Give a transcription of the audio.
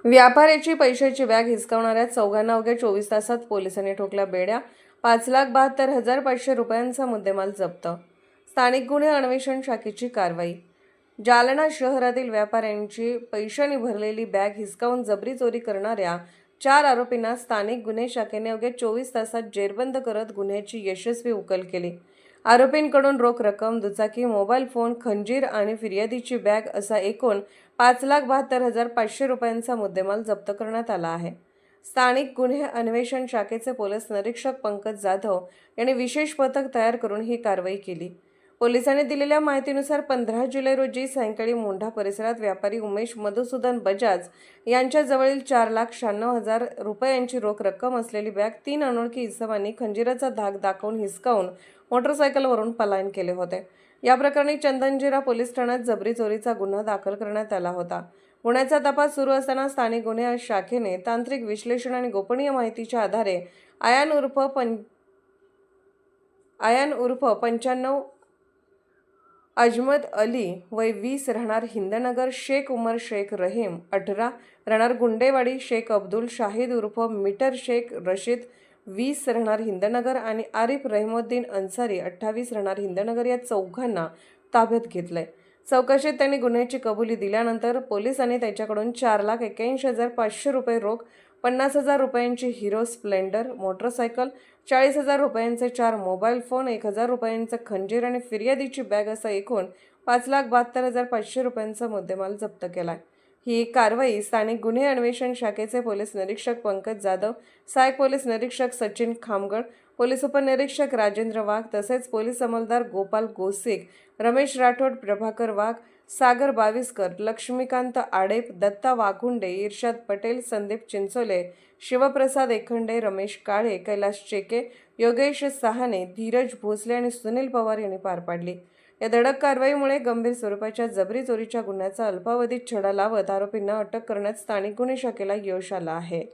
व्यापाऱ्याची पैशाची बॅग हिसकावणाऱ्या चौघांना अवघ्या 24 तासात पोलिसांनी ठोकल्या बेड्या. 5,72,500 रुपयांचा मुद्देमाल जप्त. स्थानिक गुन्हे अन्वेषण शाखेची कारवाई. जालना शहरातील व्यापाऱ्यांची पैशाने भरलेली बॅग हिसकावून जबरी चोरी करणाऱ्या 4 आरोपींना स्थानिक गुन्हे शाखेने अवघ्या 24 तासात जेरबंद करत गुन्ह्याची यशस्वी उकल केली. आरोपींकडून रोख रक्कम, दुचाकी, मोबाईल फोन, खंजीर आणि फिर्यादीची बॅग असा एकूण 5,72,500 रुपयांचा मुद्देमाल जप्त करण्यात आला आहे. स्थानिक गुन्हे अन्वेषण शाखेचे पोलीस निरीक्षक पंकज जाधव यांनी विशेष पथक तयार करून ही कारवाई केली. पोलिसांनी दिलेल्या माहितीनुसार 15 जुलै रोजी सायंकाळी मोंढा परिसरात व्यापारी उमेश मधुसूदन बजाज यांच्याजवळील 4,96,000 रुपयांची रोख रक्कम असलेली बॅग 3 अनोळखी इसमांनी खंजिराचा धाक दाखवून हिसकावून मोटरसायकलवरून पलायन केले होते. या प्रकरणी चंदनजिरा पोलीस ठाण्यात जबरी चोरीचा गुन्हा दाखल करण्यात आला होता. गुन्ह्याचा तपास सुरू असताना स्थानिक गुन्हे शाखेने तांत्रिक विश्लेषण आणि गोपनीय माहितीच्या आधारे आयान उर्फ 95 अजमत अली वय 20 राहणार हिंदनगर, शेख उमर शेख रहीम 18 राहणार गुंडेवाडी, शेख अब्दुल शाहिद उर्फ मीटर शेख रशीद 20 राहणार हिंदनगर आणि आरिफ रहिमुद्दीन अन्सारी 28 राहणार हिंदनगर या चौघांना ताब्यात घेतलंय. चौकशीत त्यांनी गुन्ह्याची कबुली दिल्यानंतर पोलिसांनी त्याच्याकडून 4,81,500 रुपये रोख, 50,000 रुपयांची हिरो स्प्लेंडर मोटरसायकल, 40,000 रुपयांचे 4 मोबाईल फोन, 1,000 रुपयांचं खंजीर आणि फिर्यादीची बॅग असा एकूण 5,72,500 रुपयांचा मुद्देमाल जप्त केलाय. ही कारवाई स्थानिक गुन्हे अन्वेषण शाखेचे पोलीस निरीक्षक पंकज जाधव, सहाय्यक पोलीस निरीक्षक सचिन खामगड, पोलीस उपनिरीक्षक राजेंद्र वाघ तसेच पोलीस अंमलदार गोपाल गोसिक, रमेश राठोड, प्रभाकर वाघ, सागर बाविस्कर, लक्ष्मीकांत आडेप, दत्ता वाघुंडे, इर्शाद पटेल, संदीप चिंचोले, शिवप्रसाद एखंडे, रमेश काळे, कैलास चेके, योगेश सहाने, धीरज भोसले आणि सुनील पवार यांनी पार पाडली. या धडक कारवाईमुळे गंभीर स्वरूपाच्या जबरी चोरीच्या गुन्ह्याचा अल्पावधीत छडा लावत आरोपींना अटक करण्यात स्थानिक गुन्हे शाखेला यश आलं आहे.